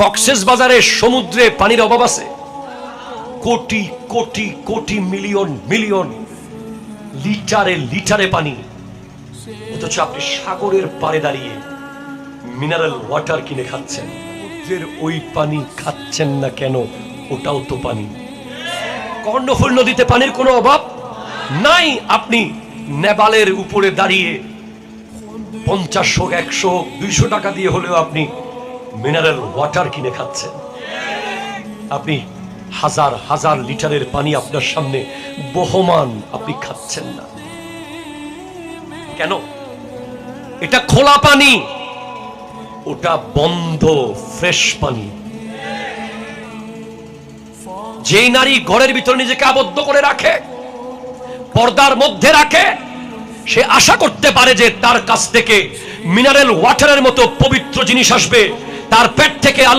কক্সবাজারের সমুদ্রে পানির অভাব আছে, কোটি কোটি কোটি মিলিয়ন মিলিয়ন লিটারে লিটারে পানি, অথচ আপনি সাগরের পাড়ে দাঁড়িয়ে মিনারেল ওয়াটার কিনে খাচ্ছেন। সমুদ্রের ওই পানি খাচ্ছেন না কেন? ওটাও তো পানি। কর্ণফুলী নদীতে পানির কোনো অভাব নাই। আপনি নেপালের উপরে দাঁড়িয়ে 50 হোক 100 হোক 200 টাকা দিয়ে হলেও আপনি মিনারেল ওয়াটার কিনে খাচ্ছেন। আপনি হাজার হাজার লিটারের পানি আপনার সামনে বহমান, আপনি খাচ্ছেন না কেন? এটা খোলা পানি, ওটা বন্ধ ফ্রেশ পানি। যেই নারী ঘরের ভিতরে নিজেকে আবদ্ধ করে রাখে, পর্দার মধ্যে রাখে, সে আশা করতে পারে যে তার কাছ থেকে মিনারেল ওয়াটারের মতো পবিত্র জিনিস আসবে, তার পেট থেকে আল্লাহ